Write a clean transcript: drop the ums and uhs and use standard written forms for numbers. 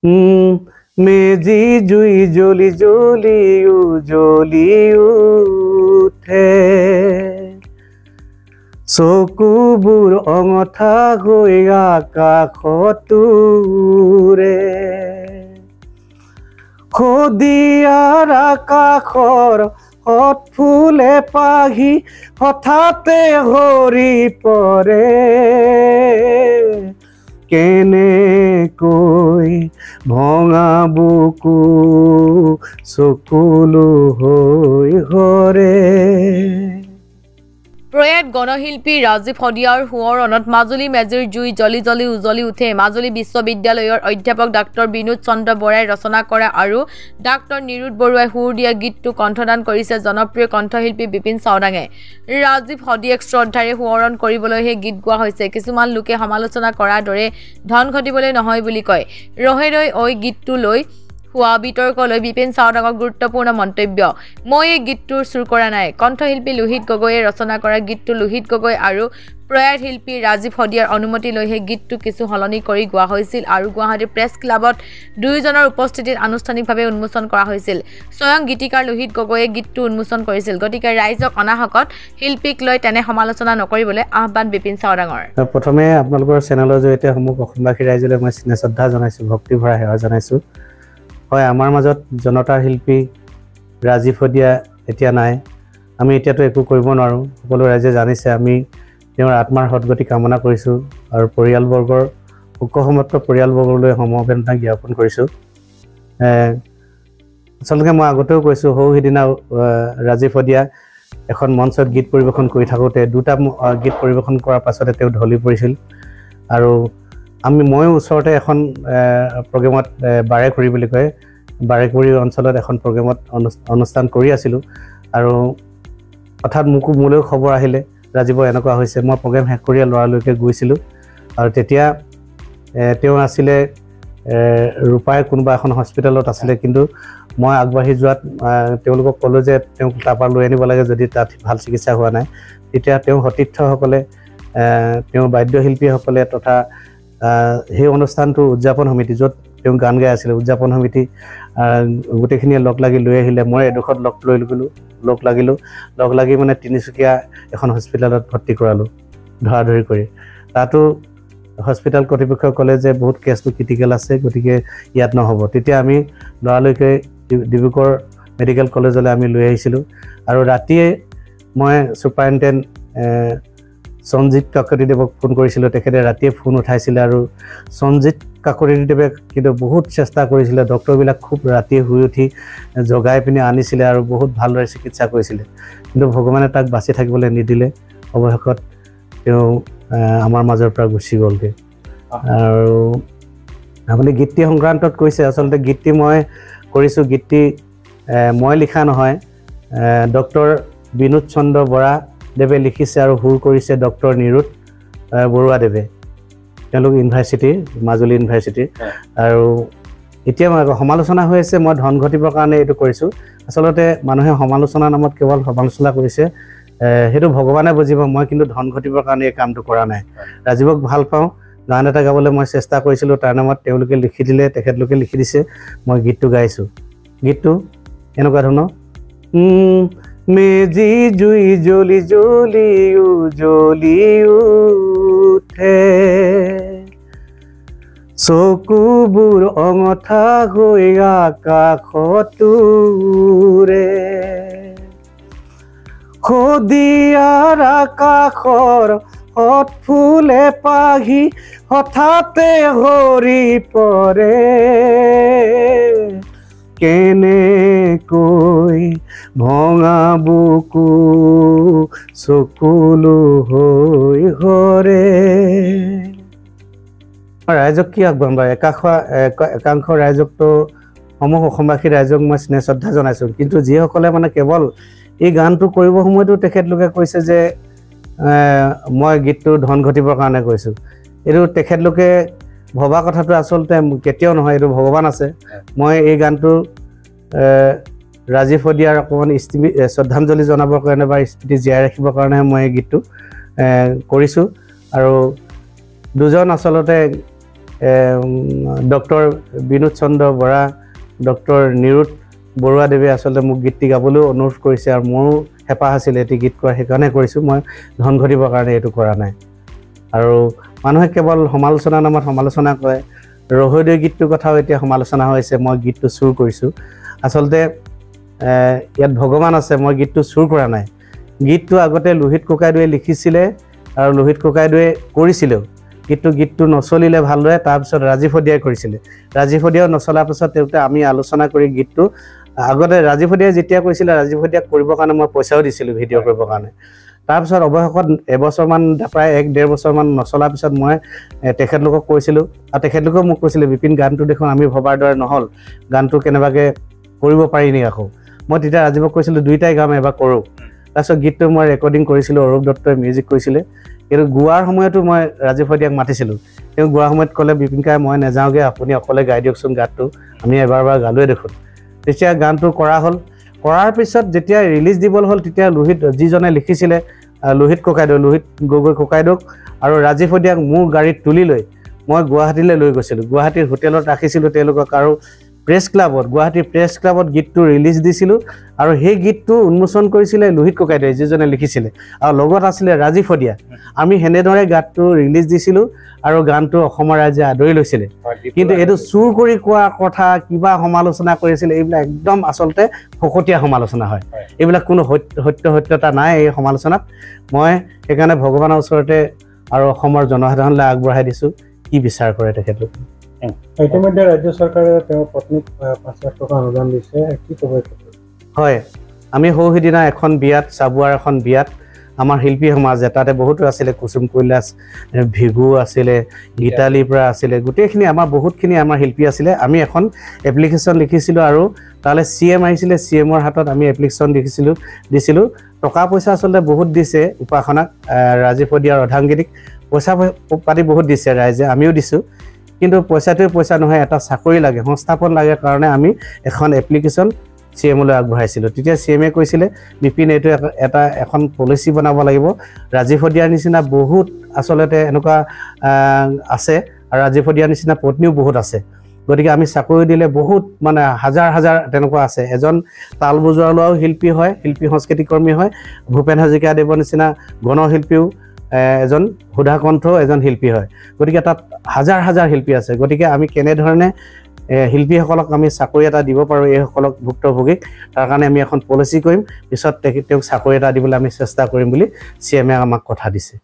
মেজি জুই জ্বলি জ্বলি জ্বলি উঠে চকুবোৰ অঙঠা হৈ আকাশতুৰে খদিয়াৰ আকাশৰ হত ফুলে পাহি হঠাতে হৰি পৰে কেনেকৈ ভঙা বুকু চকুলো হৈ হৰে। প্ৰয়াত গণশিল্পী ৰাজীৱ শদিয়াৰ সোঁৱৰণত মাজুলী মেজিৰ জুই জ্বলি জ্বলি উজ্বলি উঠে। মাজুলী বিশ্ববিদ্যালয়ৰ অধ্যাপক ডাক্তৰ বিনোদ চন্দ্ৰ বৰাই ৰচনা কৰা আৰু ডাক্তৰ নিৰুদ বৰুৱাই সুৰ দিয়া গীতটো কণ্ঠদান কৰিছে জনপ্ৰিয় কণ্ঠশিল্পী বিপিন চাওডাঙে। ৰাজীৱ শদিয়াক শ্ৰদ্ধাৰে সোঁৱৰণ কৰিবলৈহে গীত গোৱা হৈছে। কিছুমান লোকে সমালোচনা কৰাৰ দৰে ধন ঘটিবলৈ নহয় বুলি কয়। ৰহে ৰৈ ঐ গীতটো লৈ হোৱা বিতৰ্কলৈ বিপিন চাওডাঙৰ গুৰুত্বপূৰ্ণ মন্তব্য। মই এই গীতটোৰ চুৰ কৰা নাই। কণ্ঠশিল্পী লোহিত গগৈয়ে ৰচনা কৰা গীতটো লোহিত গগৈ আৰু প্ৰয়াত শিল্পী ৰাজীৱ শদিয়াৰ অনুমতি লৈহে গীতটো কিছু সলনি কৰি গোৱা হৈছিল আৰু গুৱাহাটী প্ৰেছ ক্লাবত দুয়োজনৰ উপস্থিতিত আনুষ্ঠানিকভাৱে উন্মোচন কৰা হৈছিল। স্বয়ং গীতিকাৰ লোহিত গগৈয়ে গীতটো উন্মোচন কৰিছিল। গতিকে ৰাইজক অনাহকত শিল্পীক লৈ তেনে সমালোচনা নকৰিবলৈ আহ্বান বিপিন চাওডাঙৰ। প্ৰথমে আপোনালোকৰ চেনেলৰ জৰিয়তে সমূহ অসমবাসী ৰাইজলৈ মই স্নেহ শ্ৰদ্ধা জনাইছোঁ, ভক্তি ভৰা সেৱা জনাইছোঁ। হয়, আমাৰ মাজত জনতাৰ শিল্পী ৰাজীৱ শদিয়া এতিয়া নাই। আমি এতিয়াতো একো কৰিব নোৱাৰোঁ। সকলো ৰাইজে জানিছে। আমি তেওঁৰ আত্মাৰ সদগতি কামনা কৰিছোঁ আৰু পৰিয়ালবৰ্গৰ শোকসমত্ৰ পৰিয়ালবৰ্গলৈ সমবেদনা জ্ঞাপন কৰিছোঁ। আচলতে মই আগতেও কৈছোঁ, সিদিনা ৰাজীৱ শদিয়া এখন মঞ্চত গীত পৰিৱেশন কৰি থাকোঁতে দুটা গীত পৰিৱেশন কৰাৰ পাছতে তেওঁ ঢলি পৰিছিল আৰু ময়ো ওচৰতে এখন প্ৰগ্ৰেমত বাৰেকুৰি বুলি কয়, বাৰেকুৰি অঞ্চলত এখন প্ৰগ্ৰেমত অনুষ্ঠান কৰি আছিলোঁ আৰু হঠাৎ মোলৈও খবৰ আহিলে ৰাজীৱৰ এনেকুৱা হৈছে। মই প্ৰগ্ৰেম শেষ কৰি ল'ৰালৈকে গৈছিলোঁ আৰু তেতিয়া তেওঁ আছিলে ৰূপাই কোনোবা এখন হস্পিটেলত আছিলে, কিন্তু মই আগবাঢ়ি যোৱাত তেওঁলোকক ক'লোঁ যে তেওঁক তাৰপৰা লৈ আনিব লাগে যদি তাত ভাল চিকিৎসা হোৱা নাই। তেতিয়া তেওঁ সতীৰ্থসকলে, তেওঁ বাদ্যশিল্পীসকলে তথা সেই অনুষ্ঠানটো উদযাপন সমিতি য'ত তেওঁ গান গাই আছিলে, উদযাপন সমিতি গোটেইখিনিয়ে লগ লাগি লৈ আহিলে। মই এডোখৰত লগ লাগি মানে তিনিচুকীয়া এখন হস্পিটেলত ভৰ্তি কৰালোঁ ধৰাধৰি কৰি। তাতো হস্পিটেল কৰ্তৃপক্ষই ক'লে যে বহুত কেছটো ক্ৰিটিকেল আছে, গতিকে ইয়াত নহ'ব। তেতিয়া আমি ল'ৰালৈকে ডিব্ৰুগড় মেডিকেল কলেজলৈ আমি লৈ আহিছিলোঁ আৰু ৰাতিয়ে মই ছুপাৰিণ্টেণ্ট সঞ্জিত কাকতিদেৱক ফোন কৰিছিলোঁ। তেখেতে ৰাতিয়ে ফোন উঠাইছিলে আৰু সঞ্জিত কাকতিদেৱে কিন্তু বহুত চেষ্টা কৰিছিলে। ডক্টৰবিলাক খুব ৰাতিয়ে শুই উঠি জগাই পিনি আনিছিলে আৰু বহুত ভালদৰে চিকিৎসা কৰিছিলে, কিন্তু ভগৱানে তাক বাচি থাকিবলৈ নিদিলে। অৱশেষত তেওঁ আমাৰ মাজৰ পৰা গুচি গ'লগৈ। আৰু আপুনি গীতটি সংক্ৰান্তত কৈছে, আচলতে গীতটি মই কৰিছোঁ। গীতটি মই লিখা নহয়, ডক্টৰ বিনোদ চন্দ্ৰ বৰা দেৱে লিখিছে আৰু সুৰ কৰিছে ডক্টৰ নিৰুদ বৰুৱাদেৱে। তেওঁলোক ইউনিভাৰ্চিটিৰ, মাজুলী ইউনিভাৰ্চিটিৰ। আৰু এতিয়া সমালোচনা হৈ আছে মই ধন ঘটিবৰ কাৰণে এইটো কৰিছোঁ। আচলতে মানুহে সমালোচনাৰ নামত কেৱল সমালোচনা কৰিছে, সেইটো ভগৱানে বুজিব। মই কিন্তু ধন ঘটিবৰ কাৰণে এই কামটো কৰা নাই। ৰাজীৱক ভাল পাওঁ, গান এটা গাবলৈ মই চেষ্টা কৰিছিলোঁ, তাৰ নামত তেওঁলোকে লিখি দিলে, তেখেতলোকে লিখি দিছে, মই গীতটো গাইছোঁ। গীতটো এনেকুৱা ধৰণৰ, মেজি জুই জ্বলি জ্বলি জ্বলি উঠে চকুবোৰ অঙঠা হৈ আকাশতুৰে খদিয়াৰ আকাশৰ হত ফুলে পাহি হঠাতে হৰি পৰে কেনেকৈ ভঙা বুকু চকুলো হৈ হৰে। ৰাইজক কি আহ্বান বাৰু, একাংশ ৰাইজকতো সমূহ অসমবাসী ৰাইজক মই স্নেহ শ্ৰদ্ধা জনাইছোঁ, কিন্তু যিসকলে মানে কেৱল এই গানটো কৰিব সময়তো তেখেতলোকে কৈছে যে মই গীতটো ধন ঘটিবৰ কাৰণে কৈছোঁ। এইটো তেখেতলোকে ভবা কথাটো আচলতে কেতিয়াও নহয়, এইটো ভগৱান আছে। মই এই গানটো ৰাজীৱ শদিয়াৰ অকণমান শ্ৰদ্ধাঞ্জলি জনাবৰ কাৰণে বা স্মৃতি জীয়াই ৰাখিবৰ কাৰণেহে মই এই গীতটো কৰিছোঁ। আৰু দুজন আচলতে ডক্টৰ বিনোদ চন্দ্ৰ বৰা ডক্টৰ নিৰুদ বৰুৱাদেৱে আচলতে মোক গীতটি গাবলৈও অনুৰোধ কৰিছে আৰু মোৰো হেঁপাহ আছিলে এটি গীত কৰা সেইকাৰণে কৰিছোঁ মই ধন ঘটিবৰ কাৰণে এইটো কৰা নাই আৰু মানুহে কেৱল সমালোচনা নামত সমালোচনা কৰে ৰহদৈ গীতটোৰ কথাও এতিয়া সমালোচনা হৈছে মই গীতটো চুৰ কৰিছোঁ আচলতে ইয়াত ভগৱান আছে মই গীতটো চুৰ কৰা নাই গীতটো আগতে লোহিত ককাইদেৱে লিখিছিলে আৰু লোহিত ককাইদেৱে কৰিছিলেও গীতটো নচলিলে ভালদৰে তাৰপিছত ৰাজীৱ শদিয়াই কৰিছিলে ৰাজীৱ শদিয়াও নচলাৰ পিছত তেওঁতে আমি আলোচনা কৰি গীতটো আগতে ৰাজীৱ শদিয়াই যেতিয়া কৈছিলে ৰাজীৱ শদিয়াক কৰিবৰ কাৰণে মই পইচাও দিছিলোঁ ভিডিঅ' কৰিবৰ কাৰণে তাৰপিছত অৱশেষত এবছৰমান প্ৰায় 1-1.5 বছৰমান নচলাৰ পিছত মই তেখেতলোকক কৈছিলোঁ আৰু তেখেতলোকেও মোক কৈছিলে বিপিন গানটো দেখোন আমি ভবাৰ দৰে নহ'ল গানটো কেনেবাকৈ কৰিব পাৰি নি আকৌ মই তেতিয়া ৰাজীৱক কৈছিলোঁ দুইটাই গাম এবাৰ কৰোঁ তাৰপিছত গীতটো মই ৰেকৰ্ডিং কৰিছিলোঁ অৰূপ দত্তই মিউজিক কৰিছিলে কিন্তু গোৱাৰ সময়তো মই ৰাজীৱ শদিয়াক মাতিছিলোঁ তেওঁ গোৱাৰ সময়ত ক'লে বিপিন কাই মই নাযাওঁগৈ আপুনি অকলে গাই দিয়কচোন গানটো আমি এবাৰ গালোৱে দেখোন তেতিয়া গানটো কৰা হ'ল কৰাৰ পিছত যেতিয়া ৰিলিজ দিবলৈ হ'ল তেতিয়া লোহিত যিজনে লিখিছিলে লোহিত ককাইদেউ লোহিত গগৈ ককাইদেউক আৰু ৰাজীৱ শদিয়াক মোৰ গাড়ীত তুলি লৈ মই গুৱাহাটীলৈ লৈ গৈছিলোঁ গুৱাহাটীৰ হোটেলত ৰাখিছিলোঁ তেওঁলোকক আৰু গুৱাহাটীৰ প্ৰেছ ক্লাবত গীতটো ৰিলিজ দিছিলোঁ আৰু সেই গীতটো উন্মোচন কৰিছিলে লোহিত ককাইদেৱে যিজনে লিখিছিলে আৰু লগত আছিলে ৰাজীৱ শদিয়া আমি সেনেদৰে গানটো ৰিলিজ দিছিলোঁ আৰু গানটো অসমৰ ৰাইজে আদৰি লৈছিলে কিন্তু এইটো চুৰ কৰি কোৱা কথা কিবা সমালোচনা কৰিছিলে এইবিলাক একদম আচলতে ফকতীয়া সমালোচনা হয় এইবিলাক কোনো সত্যতা নাই এই সমালোচনাত মই সেইকাৰণে ভগৱানৰ ওচৰতে আৰু অসমৰ জনসাধাৰণলৈ আগবঢ়াই দিছোঁ কি বিচাৰ কৰে তেখেতলোকে ইতিমধ্যে ৰাজ্য চৰকাৰে তেওঁৰ পত্নীক 5 লাখ টকা অনুদান দিছে কি ক'ব হয় আমি সৌহিদিনা এখন বিয়াত চাবুৱাৰ এখন বিয়াত আমাৰ শিল্পী সমাজ তাতে বহুতো আছিলে কুসুম কৈলাশ ভিগু আছিলে গীতালীৰ পৰা আছিলে গোটেইখিনি আমাৰ বহুতখিনি আমাৰ শিল্পী আছিলে আমি এখন এপ্লিকেশ্যন লিখিছিলোঁ আৰু তালৈ CM আহিছিলে CMৰ হাতত আমি এপ্লিকেশ্যন দিছিলোঁ টকা পইচা আচলতে বহুত দিছে উপাসনাক ৰাজীৱ শদিয়াৰ অৰ্ধাংগিনীক পইচা পাতি বহুত দিছে ৰাইজে আমিও দিছোঁ কিন্তু পইচাটোৱে পইচা নহয় এটা চাকৰি লাগে সংস্থাপন লাগে কাৰণে আমি এখন এপ্লিকেশ্যন CMলৈ আগবঢ়াইছিলোঁ তেতিয়া CMে কৈছিলে বিপিন এইটো এখন পলিচি বনাব লাগিব ৰাজীৱ শদিয়াৰ নিচিনা বহুত আচলতে এনেকুৱা আছে আৰু ৰাজীৱ শদিয়াৰ নিচিনা পত্নীও বহুত আছে গতিকে আমি চাকৰি দিলে বহুত মানে হাজাৰ তেনেকুৱা আছে এজন তাল বজোৱা লোৱাও শিল্পী হয় শিল্পী সংস্কৃতি কৰ্মী হয় ভূপেন হাজৰিকাদেৱৰ নিচিনা গণশিল্পীও এজন সুধাকণ্ঠ এজন শিল্পী হয় গতিকে তাত হাজাৰ শিল্পী আছে গতিকে আমি কেনেধৰণে শিল্পীসকলক আমি চাকৰি এটা দিব পাৰোঁ এইসকলক ভুক্তভোগীক তাৰ কাৰণে আমি এখন পলিচি কৰিম পিছত তেওঁক চাকৰি এটা দিবলৈ আমি চেষ্টা কৰিম বুলি CMে আমাক কথা দিছে